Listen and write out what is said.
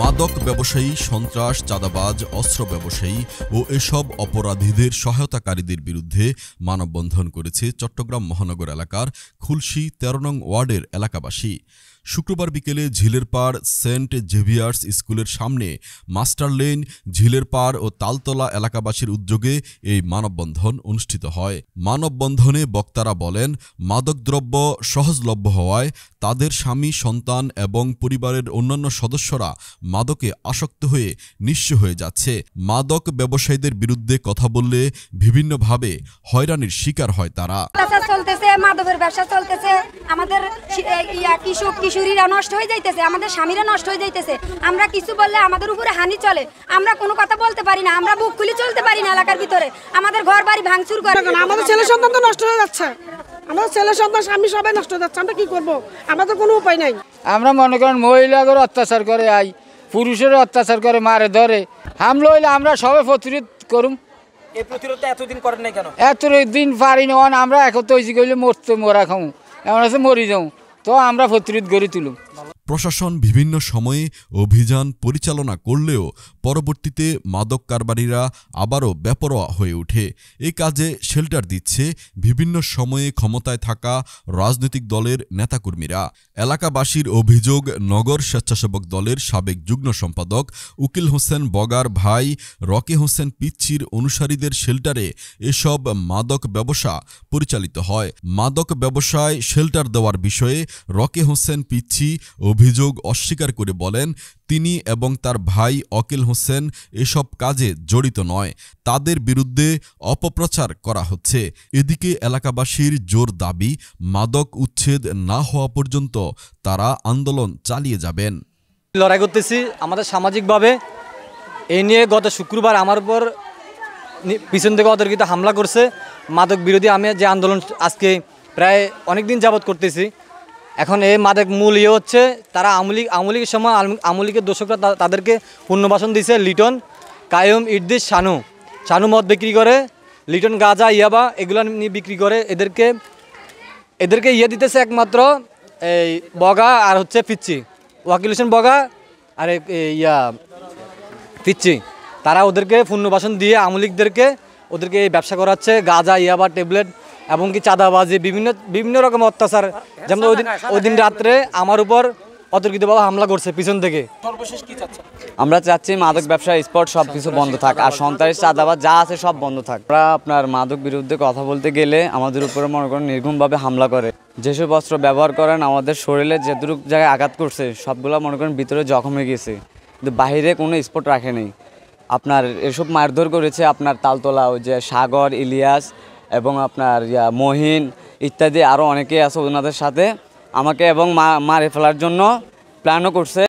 মাদক ব্যবসায়ী, সন্ত্রাস, চাঁদাবাজ, অস্ত্র ব্যবসায়ী ও এসব অপরাধীদের সহায়তাকারীদের বিরুদ্ধে মানববন্ধন করেছে চট্টগ্রাম মহানগর এলাকার খুলশী ১৩ নং ওয়ার্ডের এলাকাবাসী। শুক্রবার বিকেলে ঝিলের পাড় সেন্ট জেভিয়ার্স স্কুলের সামনে মাস্টার লেন, ঝিলের পাড় ও তালতলা এলাকাবাসীর উদ্যোগে এই মানববন্ধন অনুষ্ঠিত হয়। মানববন্ধনে বক্তারা বলেন, মাদকদ্রব্য সহজলভ্য হওয়ায় তাদের স্বামী, সন্তান এবং পরিবারের অন্যান্য সদস্যরা মাদকে আসক্ত হয়ে নিঃস্ব হয়ে যাচ্ছে। মাদক ব্যবসায়ীদের বিরুদ্ধে কথা বললে বিভিন্নভাবে হয়রানির শিকার হয় তারা। মাদকের ব্যবসা চলতেছে, আমাদের কিশোরীরা নষ্ট হয়ে যাইতেছে, আমাদের স্বামীরা নষ্ট হয়ে যাইতেছে। আমরা কিছু বললে আমাদের উপরে হানি চলে, আমরা কোনো কথা বলতে পারি না, আমরা বুক খুলে চলতে পারি না এলাকার ভিতরে। আমাদের ঘর বাড়ি ভাঙচুর করে, আমাদের ছেলে সন্তান তো নষ্ট হয়ে যাচ্ছে, আমাদের ছেলে সন্তান স্বামী সবাই নষ্ট হয়ে যাচ্ছে। আমরা কি করবো? আমাদের কোনো উপায় নাই। আমরা মনে করেন মহিলাদের অত্যাচার করে, পুরুষের অত্যাচার করে, মারে ধরে, হামলা হইলে আমরা সবাই প্রতিরোধ করুম। এই প্রতিরোধটা এতদিন করেন নাই কেন? এতদিন পারি না, আমরা এখন তো কইলে মরতে মরা খাও, এমন আছে মরি যাও, তো আমরা প্রতিরোধ গড়ে তুলুম। প্রশাসন বিভিন্ন সময়ে অভিযান পরিচালনা করলেও পরবর্তীতে মাদক কারবারিরা আবারও বেপরোয়া হয়ে ওঠে। এই কাজে শেল্টার দিচ্ছে বিভিন্ন সময়ে ক্ষমতায় থাকা রাজনৈতিক দলের নেতাকর্মীরা। এলাকাবাসীর অভিযোগ, নগর স্বেচ্ছাসেবক দলের সাবেক যুগ্ম সম্পাদক উকিল হোসেন বগার ভাই রকি হোসেন পিচ্ছির অনুসারীদের শেল্টারে এসব মাদক ব্যবসা পরিচালিত হয়। মাদক ব্যবসায় শেল্টার দেওয়ার বিষয়ে রকি হোসেন পিচ্ছি অভিযোগ অস্বীকার করে বলেন, তিনি এবং তার ভাই অকিল হোসেন এসব কাজে জড়িত নয়, তাদের বিরুদ্ধে অপপ্রচার করা হচ্ছে। এদিকে এলাকাবাসীর জোর দাবি, মাদক উচ্ছেদ না হওয়া পর্যন্ত তারা আন্দোলন চালিয়ে যাবেন। লড়াই করতেছি আমাদের সামাজিকভাবে। এই নিয়ে গত শুক্রবার আমার উপর পিছন থেকে অতর্কিত হামলা করছে। মাদক বিরোধী আমি যে আন্দোলন আজকে প্রায় অনেক দিন যাবৎ করতেছি, এখন এই মাদক মূল হচ্ছে তারা আমলিগের সময় আমলিগের দর্শকরা তাদেরকে পুনর্বাসন দিয়েছে। লিটন, কায়ুম, ইদ্রিস, শানু মদ বিক্রি করে, লিটন, গাঁজা, ইয়াবা এগুলো নিয়ে বিক্রি করে। এদেরকে দিতেছে একমাত্র এই বগা আর হচ্ছে পিচ্ছি, ওয়াকিল হোসেন বগা আর পিচ্ছি। তারা ওদেরকে পুনর্বাসন দিয়ে আমলিগদেরকে ওদেরকে ব্যবসা করাচ্ছে, গাঁজা, ইয়াবা, ট্যাবলেট এবং কি চাঁদাবাজি, বিভিন্ন রকম অত্যাচার। যেমন ওই দিন রাত্রে আমার উপর অতর্কিতভাবে হামলা করছে পিছন থেকে। সর্বশেষ কি চাচ্ছেন? আমরা চাচ্ছি মাদক ব্যবসা, স্পট সব কিছু বন্ধ থাক, আর সন্ত্রাস, চাঁদাবাজ যা আছে সব বন্ধ থাক। আমরা আপনার মাদক বিরুদ্ধে কথা বলতে গেলে আমাদের উপরে মনে করেন নির্ঘুমভাবে হামলা করে। যেসব অস্ত্র ব্যবহার করেন আমাদের শরীরে যেটুকু জায়গায় আঘাত করছে সবগুলো মনে করেন ভিতরে জখম হয়ে গেছে, কিন্তু বাহিরে কোনো স্পট রাখে নেই। আপনার এসব মারধর করেছে আপনার তালতলা, ওই যে সাগর, ইলিয়াস এবং আপনার মহিন ইত্যাদি আরও অনেকেই আছে, ওনাদের সাথে আমাকে এবং মারে ফেলার জন্য প্ল্যানও করছে।